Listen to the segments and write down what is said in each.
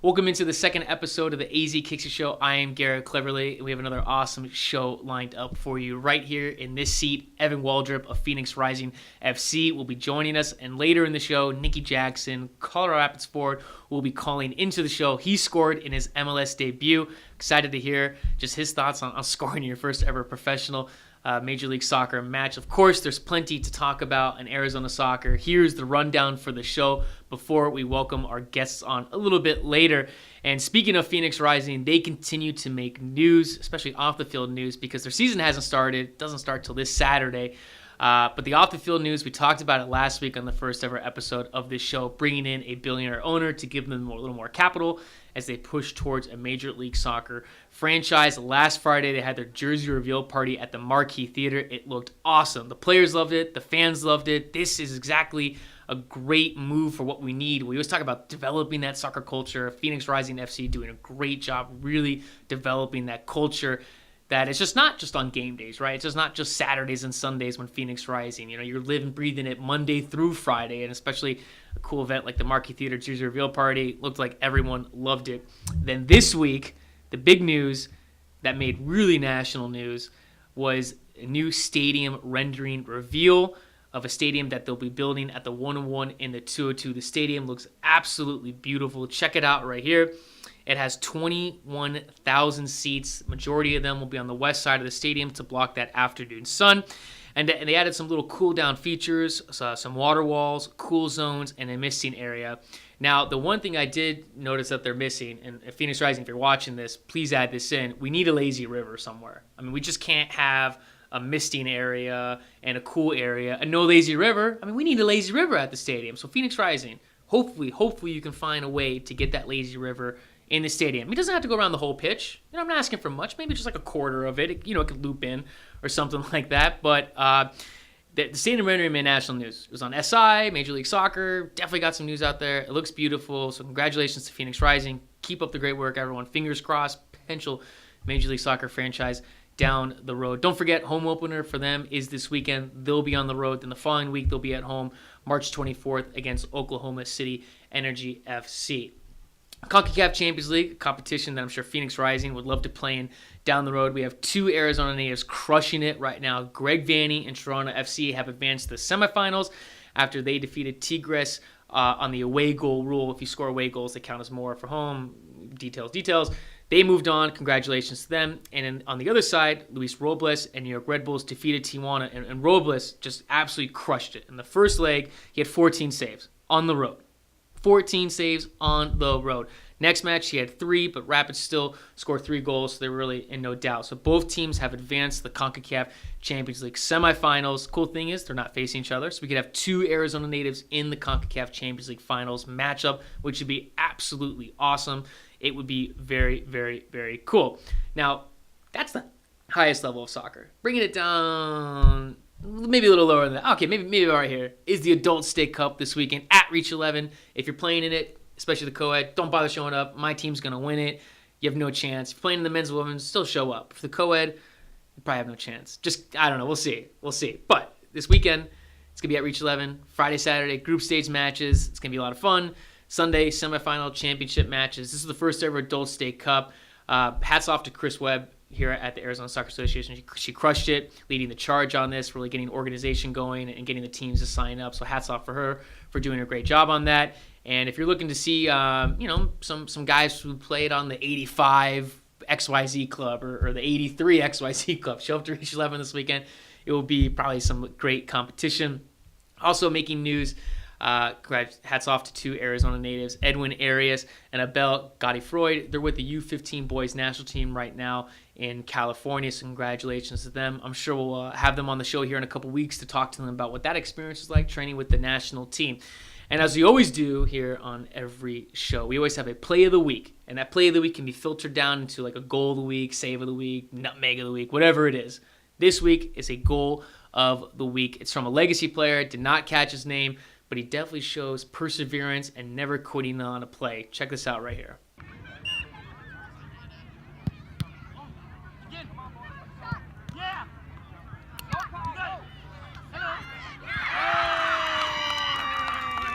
Welcome into the second episode of the AZKicksIt Show. I am Garrett Cleverly, and we have another awesome show lined up for you right here in this seat. Evan Waldrep of Phoenix Rising FC will be joining us, and later in the show, Niki Jackson, Colorado Rapids forward, will be calling into the show. He scored in his MLS debut. Excited to hear just his thoughts on scoring your first ever professional Major League Soccer match. Of course, there's plenty to talk about in Arizona soccer. Here's the rundown for the show before we welcome our guests on a little bit later. And speaking of Phoenix Rising, they continue to make news, especially off-the-field news, because their season hasn't started. It doesn't start till this Saturday. But the off-the-field news, we talked about it last week on the first ever episode of this show, bringing in a billionaire owner to give them a little more capital as they push towards a Major League Soccer franchise. Last Friday, they had their jersey reveal party at the Marquee Theater. It looked awesome. The players loved it. The fans loved it. This is exactly a great move for what we need. We always talk about developing that soccer culture. Phoenix Rising FC doing a great job really developing that culture. That it's just not just on game days, right? It's just not just Saturdays and Sundays when Phoenix Rising. You know, you're living, breathing it Monday through Friday, and especially a cool event like the Marquee Theater Jersey Reveal Party. Looked like everyone loved it. Then this week, the big news that made really national news was a new stadium rendering reveal of a stadium that they'll be building at the 101 and the 202. The stadium looks absolutely beautiful. Check it out right here. It has 21,000 seats. Majority of them will be on the west side of the stadium to block that afternoon sun. And they added some little cool down features, some water walls, cool zones, and a misting area. Now, the one thing I did notice that they're missing, and Phoenix Rising, if you're watching this, please add this in. We need a lazy river somewhere. I mean, we just can't have a misting area and a cool area and no lazy river. I mean, we need a lazy river at the stadium. So Phoenix Rising, hopefully you can find a way to get that lazy river in the stadium. It doesn't have to go around the whole pitch. You know, I'm not asking for much. Maybe just like a quarter of it. It could loop in or something like that. But the stadium rendering made national news. It was on SI, Major League Soccer. Definitely got some news out there. It looks beautiful. So congratulations to Phoenix Rising. Keep up the great work, everyone. Fingers crossed. Potential Major League Soccer franchise down the road. Don't forget, home opener for them is this weekend. They'll be on the road. Then the following week, they'll be at home March 24th against Oklahoma City Energy FC. CONCACAF Champions League, a competition that I'm sure Phoenix Rising would love to play in down the road. We have two Arizona natives crushing it right now. Greg Vanney and Toronto FC have advanced to the semifinals after they defeated Tigres on the away goal rule. If you score away goals, they count as more for home. Details. They moved on. Congratulations to them. And then on the other side, Luis Robles and New York Red Bulls defeated Tijuana, and Robles just absolutely crushed it. In the first leg, he had 14 saves on the road. 14 saves on the road. Next match, he had 3, but Rapids still scored 3 goals, so they were really in no doubt. So both teams have advanced to the CONCACAF Champions League semifinals. Cool thing is they're not facing each other, so we could have 2 Arizona natives in the CONCACAF Champions League finals matchup, which would be absolutely awesome. It would be very, very, very cool. Now, that's the highest level of soccer. Bringing it down maybe a little lower than that. Okay, maybe right here is the Adult State Cup this weekend at Reach 11. If you're playing in it, especially the co-ed, don't bother showing up. My team's going to win it. You have no chance. If you're playing in the men's and women's, still show up. For the co-ed, you probably have no chance. Just, I don't know. We'll see. But this weekend, it's going to be at Reach 11. Friday, Saturday, group stage matches. It's going to be a lot of fun. Sunday, semifinal championship matches. This is the first ever Adult State Cup. Hats off to Chris Webb here at the Arizona Soccer Association. She crushed it, leading the charge on this, really getting organization going and getting the teams to sign up. So hats off for her for doing a great job on that. And if you're looking to see, some guys who played on the 85 XYZ club or the 83 XYZ club, show up to Reach 11 this weekend. It will be probably some great competition. Also making news, hats off to 2 Arizona natives, Edwin Arias and Abel Godefroy. They're with the U15 boys national team right now in California, so congratulations to them. I'm sure we'll have them on the show here in a couple weeks to talk to them about what that experience is like training with the national team. And as we always do here on every show, we always have a play of the week, and that play of the week can be filtered down into like a goal of the week, save of the week, nutmeg of the week, whatever it is. This week is a goal of the week. It's from a legacy player, did not catch his name, but he definitely shows perseverance and never quitting on a play. Check this out right here.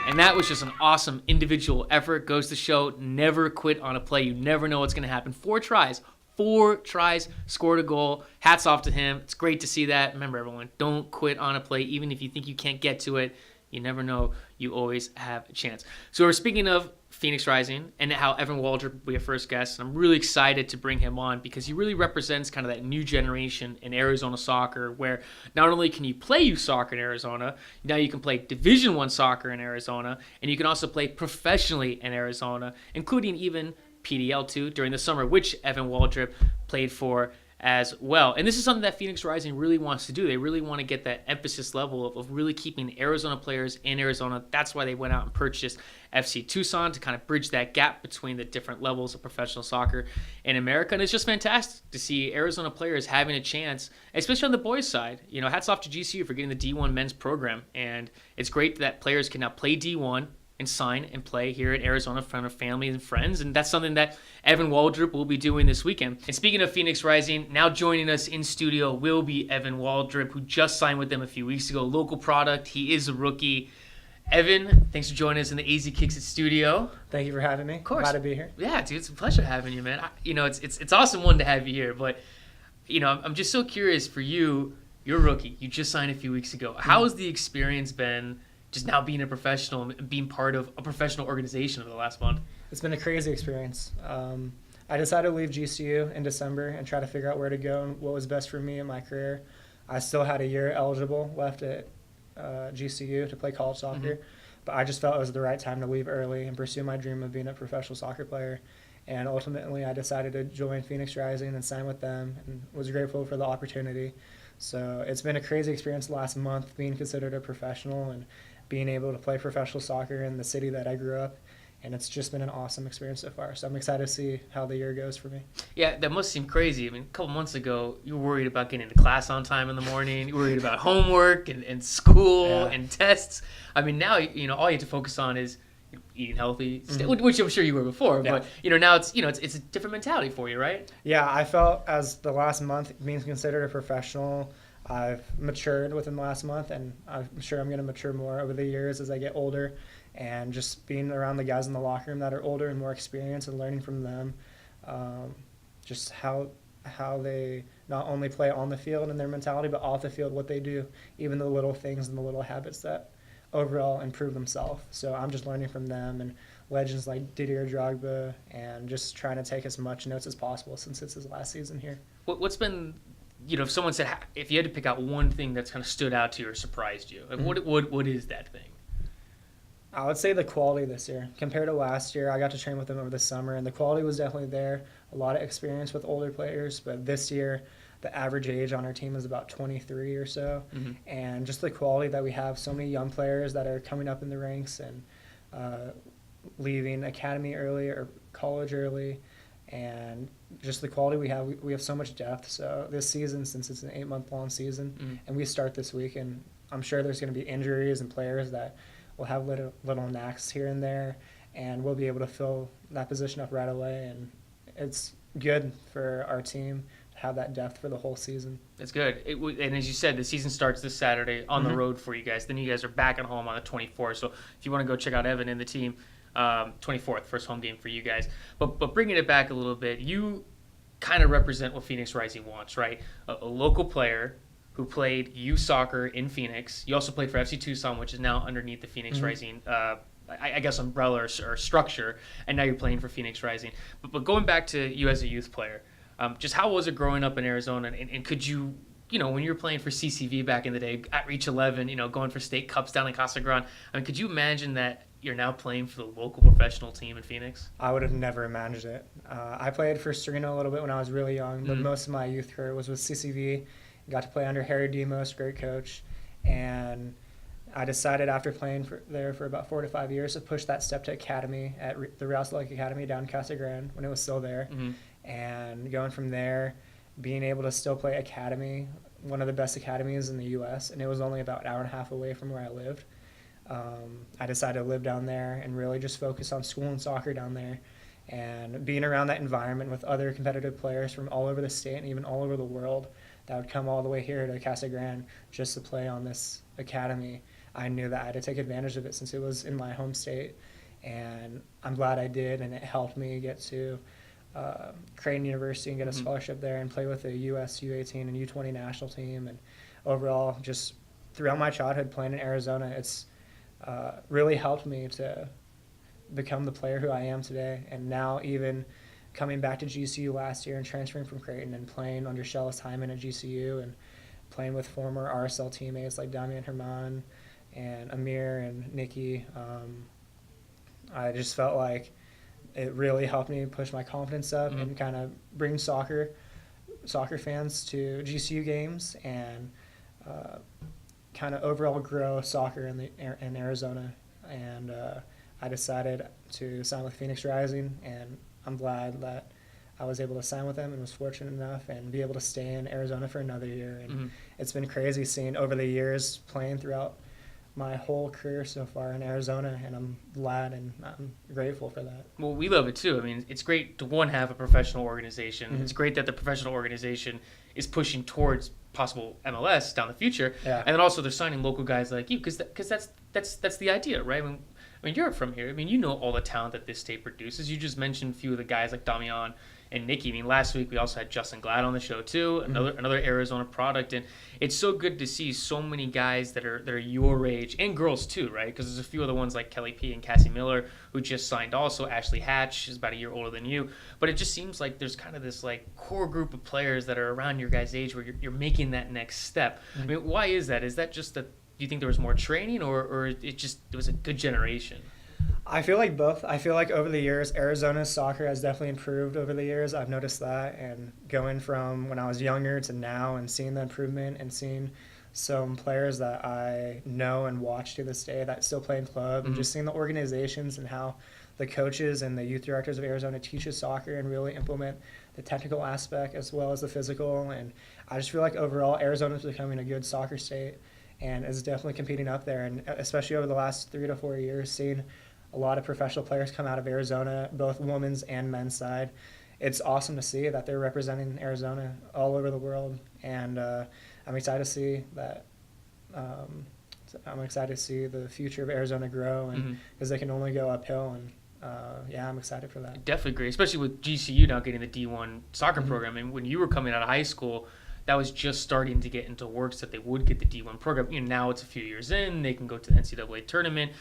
And that was just an awesome individual effort. Goes to show, never quit on a play. You never know what's going to happen. 4 tries, scored a goal. Hats off to him. It's great to see that. Remember, everyone, don't quit on a play. Even if you think you can't get to it, you never know. You always have a chance. So we're speaking of Phoenix Rising and how Evan Waldrep will be a first guest. And I'm really excited to bring him on because he really represents kind of that new generation in Arizona soccer where not only can you play youth soccer in Arizona, now you can play Division I soccer in Arizona, and you can also play professionally in Arizona, including even PDL2 during the summer, which Evan Waldrep played for as well. And this is something that Phoenix Rising really wants to do. They really want to get that emphasis level of really keeping Arizona players in Arizona. That's why they went out and purchased FC Tucson to kind of bridge that gap between the different levels of professional soccer in America. And it's just fantastic to see Arizona players having a chance, especially on the boys' side. You know, hats off to GCU for getting the D1 men's program. And it's great that players can now play D1 and sign and play here in Arizona in front of family and friends. And that's something that Evan Waldrep will be doing this weekend. And speaking of Phoenix Rising, now joining us in studio will be Evan Waldrep, who just signed with them a few weeks ago. Local product. He is a rookie. Evan, thanks for joining us in the AZKicksIt studio. Thank you for having me. Of course. Glad to be here. Yeah, dude, it's a pleasure having you, man. It's awesome one to have you here, but I'm just so curious for you. You're a rookie. You just signed a few weeks ago. How has the experience been just now being a professional and being part of a professional organization over the last month? It's been a crazy experience. I decided to leave GCU in December and try to figure out where to go and what was best for me in my career. I still had a year eligible left at GCU to play college soccer, but I just felt it was the right time to leave early and pursue my dream of being a professional soccer player. And ultimately, I decided to join Phoenix Rising and sign with them and was grateful for the opportunity. So it's been a crazy experience the last month being considered a professional and being able to play professional soccer in the city that I grew up. And it's just been an awesome experience so far. So I'm excited to see how the year goes for me. Yeah, that must seem crazy. I mean, a couple months ago, you were worried about getting to class on time in the morning. You were worried about homework and school and tests. I mean, now, all you have to focus on is eating healthy, which I'm sure you were before. Yeah. But, now it's a different mentality for you, right? Yeah, I felt as the last month being considered a professional, I've matured within the last month, and I'm sure I'm going to mature more over the years as I get older. And just being around the guys in the locker room that are older and more experienced and learning from them, just how they not only play on the field and their mentality, but off the field, what they do, even the little things and the little habits that overall improve themselves. So I'm just learning from them and legends like Didier Drogba and just trying to take as much notes as possible since it's his last season here. What's been, if someone said, if you had to pick out one thing that's kind of stood out to you or surprised you, like what is that thing? I would say the quality this year. Compared to last year, I got to train with them over the summer, and the quality was definitely there. A lot of experience with older players, but this year, the average age on our team is about 23 or so. And just the quality that we have, so many young players that are coming up in the ranks and leaving academy early or college early, and just the quality we have so much depth. So this season, since it's an 8-month-long season, and we start this week, and I'm sure there's going to be injuries and players that we'll have little knacks here and there, and we'll be able to fill that position up right away. And it's good for our team to have that depth for the whole season. That's good. And as you said, the season starts this Saturday on the road for you guys. Then you guys are back at home on the 24th. So if you want to go check out Evan and the team, 24th, first home game for you guys. But bringing it back a little bit, you kind of represent what Phoenix Rising wants, right? A local player who played youth soccer in Phoenix. You also played for FC Tucson, which is now underneath the Phoenix Rising, I guess, umbrella or structure, and now you're playing for Phoenix Rising. But going back to you as a youth player, just how was it growing up in Arizona, and could you, when you were playing for CCV back in the day, at Reach 11, going for state cups down in Casa Grande, could you imagine that you're now playing for the local professional team in Phoenix? I would have never imagined it. I played for Serena a little bit when I was really young, but most of my youth career was with CCV. Got to play under Harry Demos, great coach, and I decided after playing there for about 4 to 5 years to push that step to academy at the Real Salt Lake Academy down in Casa Grande when it was still there, and going from there, being able to still play academy, one of the best academies in the U.S., and it was only about an hour and a half away from where I lived. I decided to live down there and really just focus on school and soccer down there, and being around that environment with other competitive players from all over the state and even all over the world that would come all the way here to Casa Grande just to play on this academy. I knew that I had to take advantage of it since it was in my home state. And I'm glad I did, and it helped me get to Creighton University and get a scholarship there and play with the U.S. U18 and U20 national team. And overall, just throughout my childhood playing in Arizona, it's really helped me to become the player who I am today. And now even coming back to GCU last year and transferring from Creighton and playing under Shellis Hyman at GCU and playing with former RSL teammates like Damian Herman and Amir and Niki, I just felt like it really helped me push my confidence up and kind of bring soccer fans to GCU games and kind of overall grow soccer in Arizona. And I decided to sign with Phoenix Rising, and I'm glad that I was able to sign with them and was fortunate enough and be able to stay in Arizona for another year. And it's been crazy seeing over the years playing throughout my whole career so far in Arizona, and I'm glad and I'm grateful for that. Well, we love it too. I mean, it's great to, one, have a professional organization. It's great that the professional organization is pushing towards possible MLS down the future. Yeah. And then also they're signing local guys like you, because that's the idea, right? I mean, you're from here. I mean, you know all the talent that this state produces. You just mentioned a few of the guys like Damian and Niki. I mean, last week we also had Justin Glad on the show too, another Arizona product, and it's so good to see so many guys that are your age, and girls too, right? Because there's a few other ones like Kelly P and Cassie Miller who just signed. Also, Ashley Hatch is about a year older than you, but it just seems like there's kind of this like core group of players that are around your guys' age where you're making that next step. I mean, why is that? Is that just that? Do you think there was more training, or it was a good generation? I feel like both. I feel like over the years, Arizona's soccer has definitely improved over the years. I've noticed that, and going from when I was younger to now and seeing the improvement and seeing some players that I know and watch to this day that still play in club, and just seeing the organizations and how the coaches and the youth directors of Arizona teaches soccer and really implement the technical aspect as well as the physical. And I just feel like overall Arizona is becoming a good soccer state and is definitely competing up there. And especially over the last 3 to 4 years, seeing a lot of professional players come out of Arizona, both women's and men's side. It's awesome to see that they're representing Arizona all over the world, and I'm excited to see that. I'm excited to see the future of Arizona grow, and because they can only go uphill. And I'm excited for that. I definitely agree, especially with GCU now getting the D1 soccer program. And when you were coming out of high school, that was just starting to get into works that they would get the D1 program. You know, now it's a few years in, they can go to the NCAA tournament.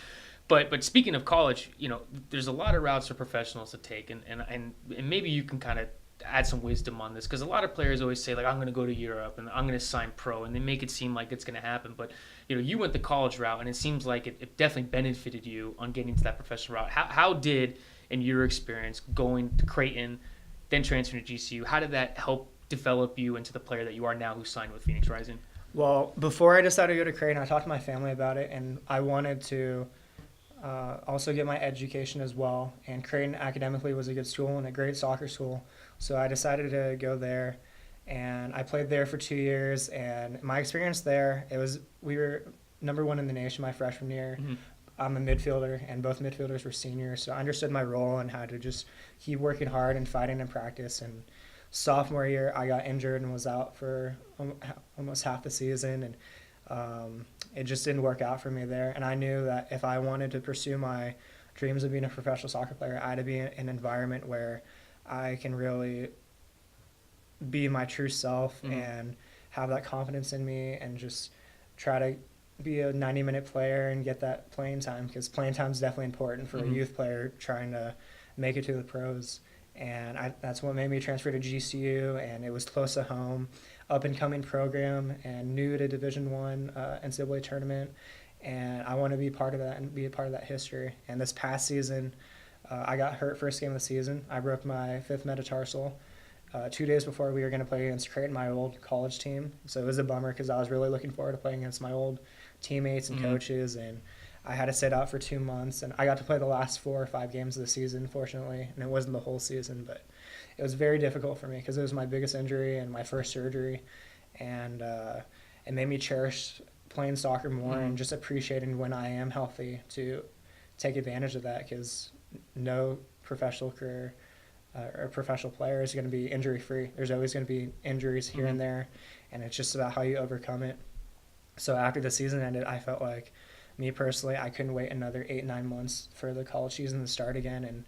But speaking of college, you know, there's a lot of routes for professionals to take, and maybe you can kind of add some wisdom on this, because a lot of players always say, like, I'm going to go to Europe and I'm going to sign pro, and they make it seem like it's going to happen. But, you know, you went the college route, and it seems like it definitely benefited you on getting to that professional route. How did, in your experience, going to Creighton, then transferring to GCU, how did that help develop you into the player that you are now who signed with Phoenix Rising? Well, before I decided to go to Creighton, I talked to my family about it, and I wanted to also get my education as well. And Creighton academically was a good school and a great soccer school. So I decided to go there, and I played there for 2 years. And my experience there, we were number 1 in the nation my freshman year. I'm a midfielder, and both midfielders were seniors. So I understood my role and had to just keep working hard and fighting in practice. And sophomore year, I got injured and was out for almost half the season. And it just didn't work out for me there. And I knew that if I wanted to pursue my dreams of being a professional soccer player, I had to be in an environment where I can really be my true self and have that confidence in me and just try to be a 90-minute player and get that playing time, because playing time is definitely important for a youth player trying to make it to the pros. And that's what made me transfer to GCU, and it was close to home, up-and-coming program, and new to Division I NCAA tournament, and I want to be part of that and be a part of that history. And this past season, I got hurt first game of the season. I broke my 5th metatarsal 2 days before we were going to play against Creighton, my old college team. So it was a bummer because I was really looking forward to playing against my old teammates and coaches, and I had to sit out for 2 months, and I got to play the last 4 or 5 games of the season, fortunately, and it wasn't the whole season, but it was very difficult for me because it was my biggest injury and my first surgery, and it made me cherish playing soccer more and just appreciating when I am healthy to take advantage of that, because no professional career or professional player is going to be injury-free. There's always going to be injuries here and there, and it's just about how you overcome it. So after the season ended, I felt like me personally, I couldn't wait another 8-9 months for the college season to start again, and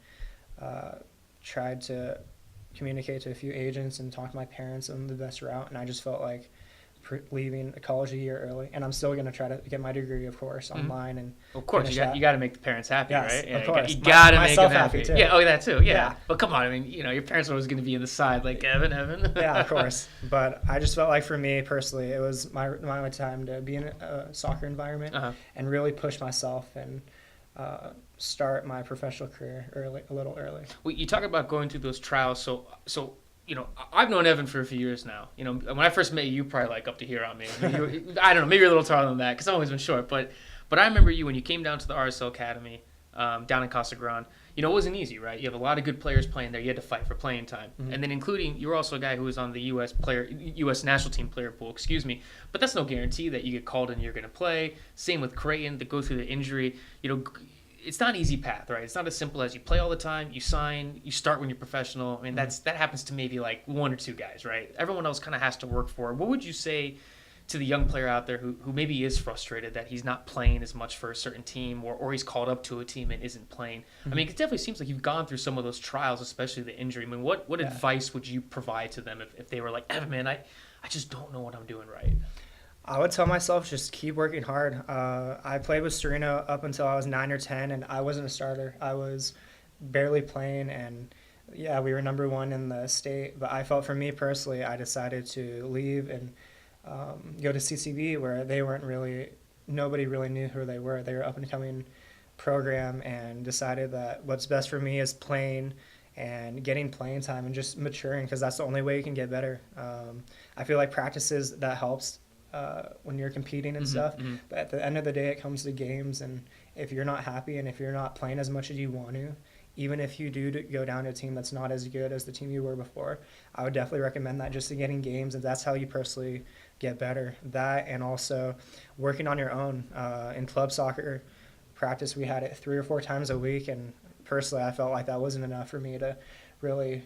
tried to communicate to a few agents and talk to my parents on the best route. And I just felt like leaving college a year early, and I'm still going to try to get my degree, of course, online. And of course, you got to make the parents happy, yes, right? Yeah, of course. You got to make them happy too. Yeah, that too. Yeah. But come on, I mean, your parents are always going to be on the side, like Evan. Yeah, of course. But I just felt like for me personally, it was my time to be in a soccer environment and really push myself and start my professional career a little early. Well, you talk about going through those trials, so. I've known Evan for a few years now. When I first met you, probably like up to here on me. I don't know, maybe you're a little taller than that because I've always been short. But I remember you when you came down to the RSL Academy down in Casa Grande. It wasn't easy, right? You have a lot of good players playing there. You had to fight for playing time. And then including, you were also a guy who was on the U.S. national team player pool, But that's no guarantee that you get called and you're going to play. Same with Creighton, to go through the injury. It's not an easy path, right? It's not as simple as you play all the time, you sign, you start when you're professional. I mean, that happens to maybe like one or two guys, right? Everyone else kind of has to work for it. What would you say to the young player out there who maybe is frustrated that he's not playing as much for a certain team or he's called up to a team and isn't playing? I mean, it definitely seems like you've gone through some of those trials, especially the injury. I mean, what advice would you provide to them if they were like, Evan, man, I just don't know what I'm doing right? I would tell myself just keep working hard. I played with Serena up until I was 9 or 10, and I wasn't a starter. I was barely playing, and yeah, we were number one in the state. But I felt for me personally, I decided to leave and go to CCB, where nobody really knew who they were. They were up and coming program, and decided that what's best for me is playing and getting playing time and just maturing, because that's the only way you can get better. I feel like practices, that helps when you're competing and stuff. But at the end of the day, it comes to games, and if you're not happy and if you're not playing as much as you want to, even if you do go down to a team that's not as good as the team you were before, I would definitely recommend that just to get in games, and that's how you personally get better. That, and also working on your own. In club soccer practice, we had it 3 or 4 times a week, and personally I felt like that wasn't enough for me to really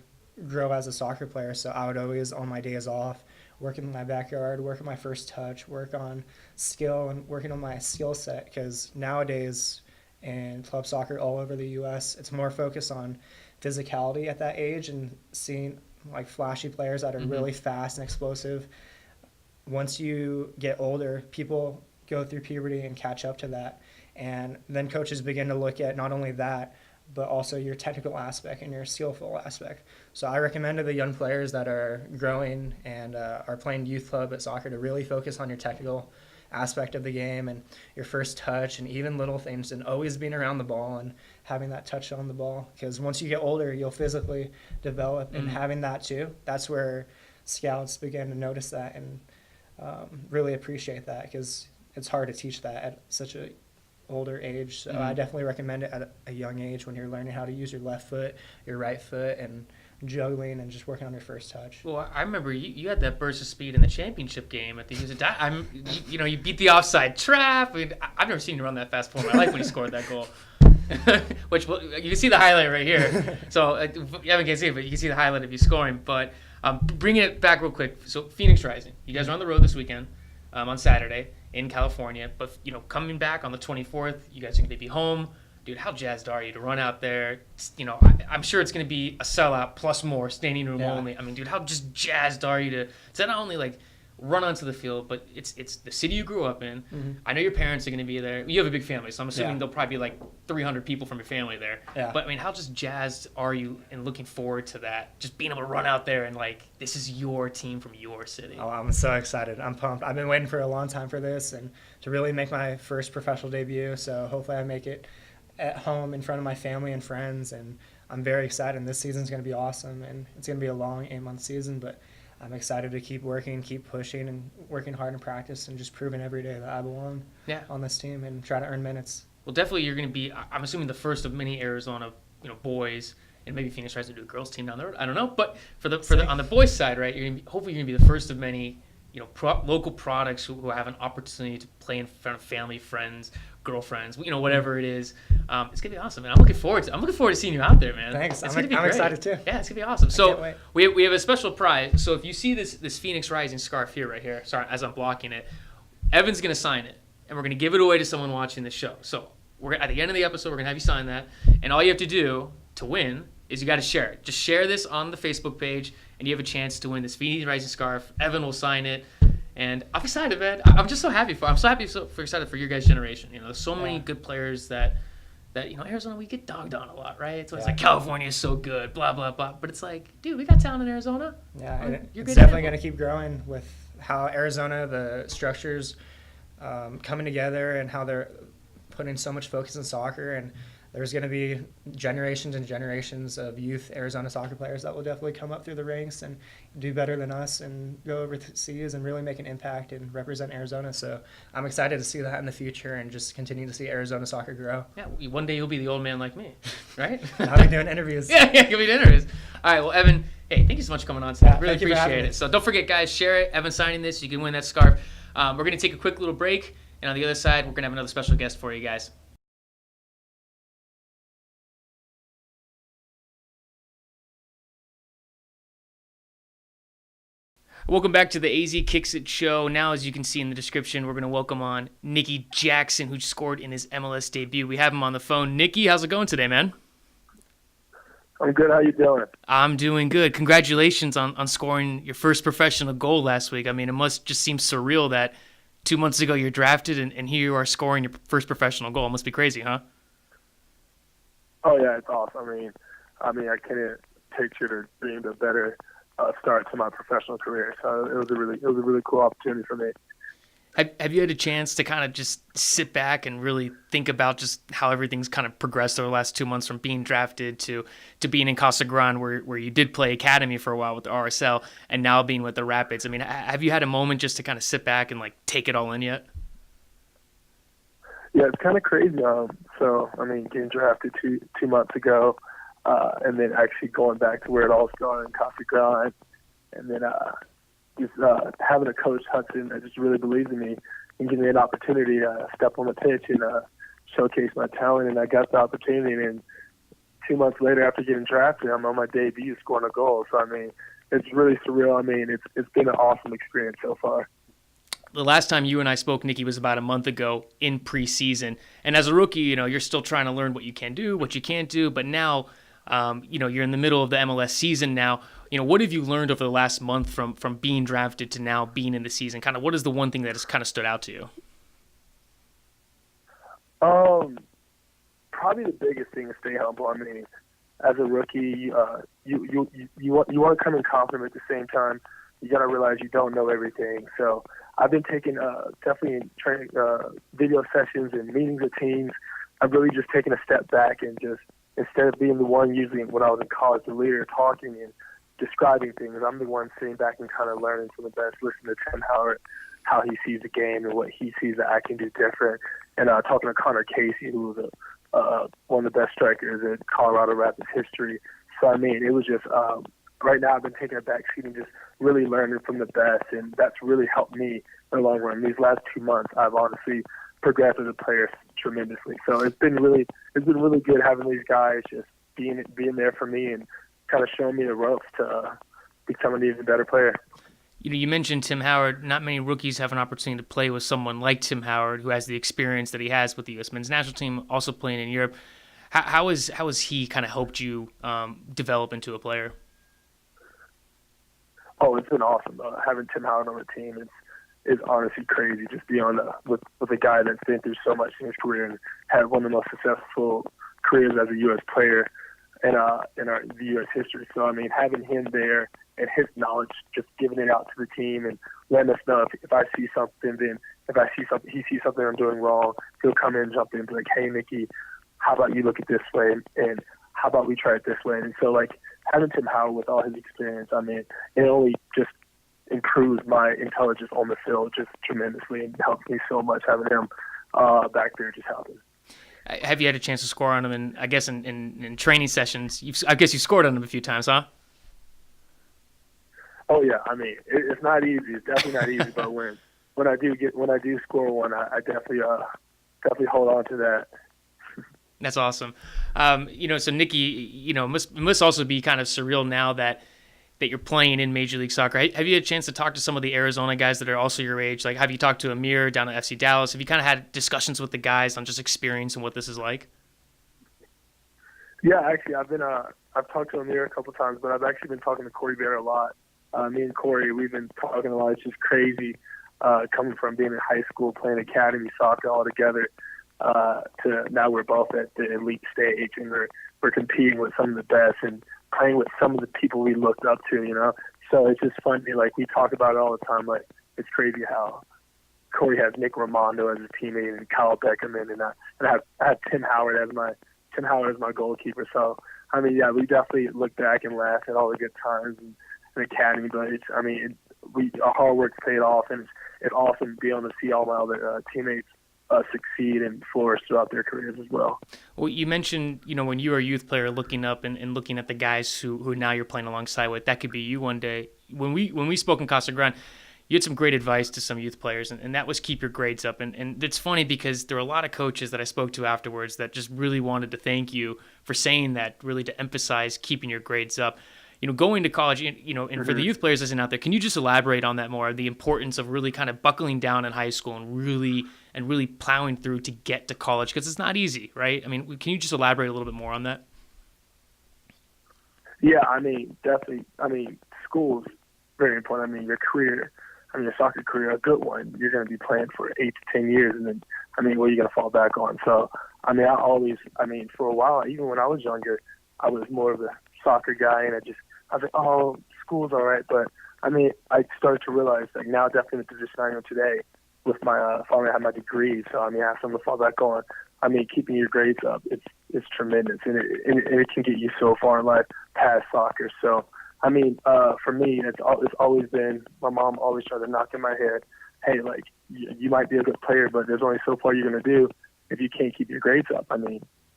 grow as a soccer player. So I would always, on my days off, work in my backyard, work on my first touch, work on skill, and working on my skill set, because nowadays in club soccer all over the U.S., it's more focused on physicality at that age and seeing like flashy players that are really fast and explosive. Once you get older, people go through puberty and catch up to that, and then coaches begin to look at not only that, but also your technical aspect and your skillful aspect. So I recommend to the young players that are growing and are playing youth club at soccer to really focus on your technical aspect of the game and your first touch and even little things, and always being around the ball and having that touch on the ball, because once you get older, you'll physically develop, and having that too, that's where scouts begin to notice that and really appreciate that, because it's hard to teach that at such a older age. So I definitely recommend it at a young age, when you're learning how to use your left foot, your right foot, and juggling and just working on your first touch. Well, I remember you had that burst of speed in the championship game at the you beat the offside trap. I mean, I've never seen you run that fast before in my life when you scored that goal. Which you can see the highlight right here. So you haven't can see it, but you can see the highlight of you scoring. But bringing it back real quick. So Phoenix Rising, you guys are on the road this weekend on Saturday in California. But coming back on the 24th, you guys are going to be home. Dude, how jazzed are you to run out there? I'm sure it's going to be a sellout plus more, standing room only. I mean, dude, how just jazzed are you to not only like run onto the field, but it's the city you grew up in. I know your parents are going to be there. You have a big family, so I'm assuming there'll probably be like 300 people from your family there. Yeah. But I mean, how just jazzed are you and looking forward to that? Just being able to run out there and like, this is your team from your city. Oh, I'm so excited. I'm pumped. I've been waiting for a long time for this and to really make my first professional debut. So hopefully I make it at home in front of my family and friends, and I'm very excited. This season's going to be awesome, and it's going to be a long 8-month season, but I'm excited to keep working, keep pushing, and working hard in practice, and just proving every day that I belong on this team and try to earn minutes. Well, definitely you're going to be, I'm assuming, the first of many Arizona boys, and maybe Phoenix tries to do a girls team down the road. I don't know, but on the boys side, right? Hopefully you're going to be the first of many local products who have an opportunity to play in front of family, friends, girlfriends, whatever it is. It's gonna be awesome, man. I'm looking forward to seeing you out there, man. Thanks. It's I'm excited too. Yeah, it's gonna be awesome. So we have a special prize. So if you see this Phoenix Rising scarf here, right here, sorry, as I'm blocking it, Evan's gonna sign it. and we're going to give it away to someone watching the show. So at the end of the episode, we're going to have you sign that. And all you have to do to win is you got to share it. Just share this on the Facebook page, and you have a chance to win this Phoenix Rising scarf. Evan will sign it. And I'm excited, man. I'm just so happy for. I'm so happy for excited for your guys' generation. There's so many good players that Arizona, we get dogged on a lot, right? So it's like California is so good, blah blah blah. But it's like, dude, we got talent in Arizona. Yeah, and it's definitely going to keep growing with how Arizona, the structures coming together, and how they're putting so much focus in soccer. And there's going to be generations and generations of youth Arizona soccer players that will definitely come up through the ranks and do better than us and go overseas and really make an impact and represent Arizona. So I'm excited to see that in the future and just continue to see Arizona soccer grow. Yeah, one day you'll be the old man like me, right? I'll be doing interviews. Yeah, you'll be doing interviews. All right, well, Evan, hey, thank you so much for coming on today. Yeah, really appreciate it. So don't forget, guys, share it. Evan signing this, you can win that scarf. We're going to take a quick little break, and on the other side, we're going to have another special guest for you guys. Welcome back to the AZKicksIt Show. Now, as you can see in the description, we're going to welcome on Niki Jackson, who scored in his MLS debut. We have him on the phone. Niki, how's it going today, man? I'm good. How you doing? I'm doing good. Congratulations on scoring your first professional goal last week. I mean, it must just seem surreal that 2 months ago you're drafted and here you are scoring your first professional goal. It must be crazy, huh? Oh yeah, it's awesome. I mean, I couldn't pictured or dreamed a better start to my professional career. So it was a really cool opportunity for me. Have you had a chance to kind of just sit back and really think about just how everything's kind of progressed over the last 2 months, from being drafted to being in Casa Grande, where you did play academy for a while with the RSL, and now being with the Rapids? I mean, have you had a moment just to kind of sit back and like take it all in yet? Yeah, it's kind of crazy. So I mean, getting drafted two months ago, and then actually going back to where it all started in Casa Grande, and then just having a coach, Hudson, that just really believes in me and giving me an opportunity to step on the pitch and showcase my talent. And I got the opportunity. And 2 months later, after getting drafted, I'm on my debut scoring a goal. So, I mean, it's really surreal. I mean, it's been an awesome experience so far. The last time you and I spoke, Niki, was about a month ago in preseason. And as a rookie, you're still trying to learn what you can do, what you can't do. But now, you're in the middle of the MLS season now. What have you learned over the last month from being drafted to now being in the season? Kind of, what is the one thing that has kind of stood out to you? Probably the biggest thing is stay humble. I mean, as a rookie, you want to come in confident, but at the same time, you got to realize you don't know everything. So I've been taking definitely in training, video sessions and meetings with teams. I've really just taken a step back and just, instead of being the one usually when I was in college, the leader talking and describing things, I'm the one sitting back and kind of learning from the best, listening to Tim Howard, how he sees the game and what he sees that I can do different. And talking to Connor Casey, who was one of the best strikers in Colorado Rapids history. So, I mean, it was just right now I've been taking a back seat and just really learning from the best, and that's really helped me in the long run. These last 2 months, I've honestly progressed as a player tremendously. So it's been really good having these guys just being there for me and kind of showing me the ropes to become an even better player. You mentioned Tim Howard. Not many rookies have an opportunity to play with someone like Tim Howard, who has the experience that he has with the U.S. men's national team, also playing in Europe. How has he kind of helped you develop into a player? Oh, it's been awesome. Having Tim Howard on the team is honestly crazy. Just be on with a guy that's been through so much in his career and had one of the most successful careers as a U.S. player in the U.S. history. So, I mean, having him there and his knowledge, just giving it out to the team and letting us know if I see something, then if I see something, he sees something I'm doing wrong, he'll come in and jump in and be like, hey, Niki, how about you look at this way, and how about we try it this way? And so, like, having Tim Howard with all his experience, I mean, it only just improves my intelligence on the field just tremendously and helps me so much having him back there just helping. Have you had a chance to score on him? And I guess in training sessions, I guess you scored on him a few times, huh? Oh yeah, I mean it's not easy. It's definitely not easy. But when I do score one, I definitely hold on to that. That's awesome. So Niki, it must also be kind of surreal now that that you're playing in Major League Soccer. Have you had a chance to talk to some of the Arizona guys that are also your age? Like, have you talked to Amir down at FC Dallas? Have you kind of had discussions with the guys on just experience and what this is like? Yeah, actually, I've talked to Amir a couple times, but I've actually been talking to Corey Bear a lot. Me and Corey, we've been talking a lot. It's just crazy coming from being in high school, playing academy soccer all together, to now we're both at the elite stage, and we're competing with some of the best and playing with some of the people we looked up to, you know. So it's just funny, like, we talk about it all the time. Like, it's crazy how Corey has Nick Raimondo as his teammate and Kyle Beckham in, and I have Tim Howard as my goalkeeper. So, I mean, yeah, we definitely look back and laugh at all the good times in the academy, but our hard work's paid off, and it's awesome to be able to see all my other teammates succeed and flourish throughout their careers as well. Well, you mentioned, when you were a youth player looking up and looking at the guys who now you're playing alongside with, that could be you one day. When we spoke in Casa Grande, you had some great advice to some youth players, and that was keep your grades up. And it's funny because there were a lot of coaches that I spoke to afterwards that just really wanted to thank you for saying that, really to emphasize keeping your grades up. Going to college, and for the youth players listening out there, can you just elaborate on that more, the importance of really kind of buckling down in high school and really plowing through to get to college? Because it's not easy, right? I mean, can you just elaborate a little bit more on that? Yeah, I mean, definitely. I mean, school is very important. I mean, your soccer career, a good one, you're going to be playing for 8 to 10 years, and then, what are you going to fall back on? So, for a while, even when I was younger, I was more of a soccer guy, and I was like, oh, school's all right. But, I started to realize, like, now definitely in the position I am today with my, finally I have my degree, so, I have something to fall back on. Keeping your grades up, it's tremendous, and it can get you so far in life past soccer. So, for me, it's always been, my mom always tried to knock in my head, hey, like, you might be a good player, but there's only so far you're going to do if you can't keep your grades up.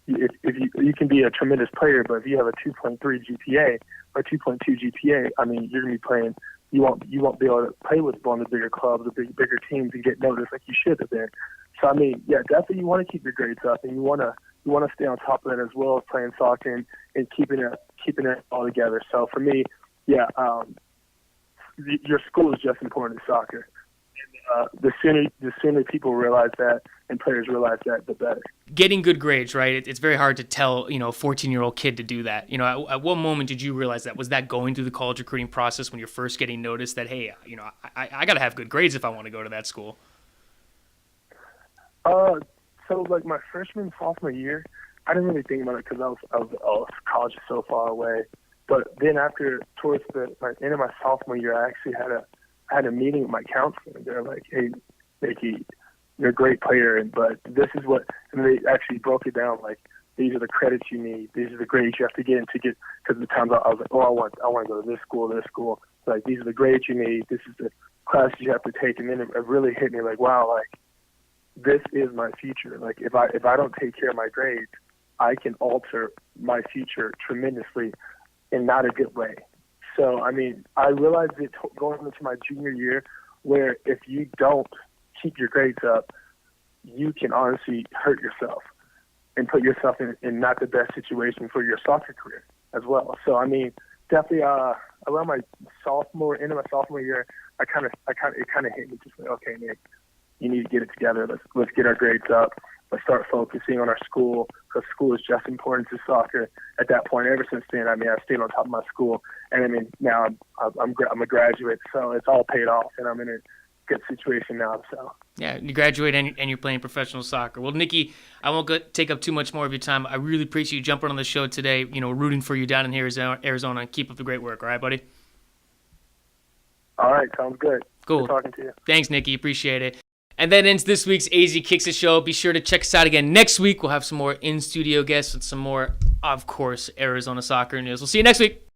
If you can be a tremendous player, but if you have a 2.3 GPA or 2.2 GPA, you're going to be playing. You won't be able to play with one of the bigger clubs, the bigger teams, and get noticed like you should have been. So yeah, definitely you want to keep your grades up, and you want to stay on top of that as well as playing soccer and keeping it all together. So for me, yeah, your school is just important as soccer. The sooner people realize that and players realize that, the better. Getting good grades, right? It's very hard to tell, a 14-year-old kid to do that. At what moment did you realize that? Was that going through the college recruiting process when you're first getting noticed that, hey, I got to have good grades if I want to go to that school? So like my freshman, sophomore year, I didn't really think about it because college is so far away. But then towards the end of my sophomore year, I actually had a meeting with my counselor. They're like, hey, Niki, you're a great player, but this is what, and they actually broke it down, like, these are the credits you need, these are the grades you have to get, because the times I was like, I want to go to this school, like, these are the grades you need, this is the classes you have to take, and then it really hit me, like, wow, like, this is my future. Like, if I don't take care of my grades, I can alter my future tremendously in not a good way. So, I realized it going into my junior year, where if you don't keep your grades up, you can honestly hurt yourself and put yourself in not the best situation for your soccer career as well. So, definitely around my end of my sophomore year, it kind of hit me, just like, okay, Nick, you need to get it together. Let's get our grades up. Let's start focusing on our school, because school is just important to soccer. At that point, ever since then, I've stayed on top of my school, and now I'm a graduate, so it's all paid off, and I'm in a good situation now. So yeah, you graduate and you're playing professional soccer. Well, Niki, I won't take up too much more of your time. I really appreciate you jumping on the show today. Rooting for you down in here, Arizona. Keep up the great work. All right, buddy. All right, sounds good. Cool. Good talking to you. Thanks, Niki. Appreciate it. And that ends this week's AZ Kicks It Show. Be sure to check us out again next week. We'll have some more in-studio guests and some more, of course, Arizona soccer news. We'll see you next week.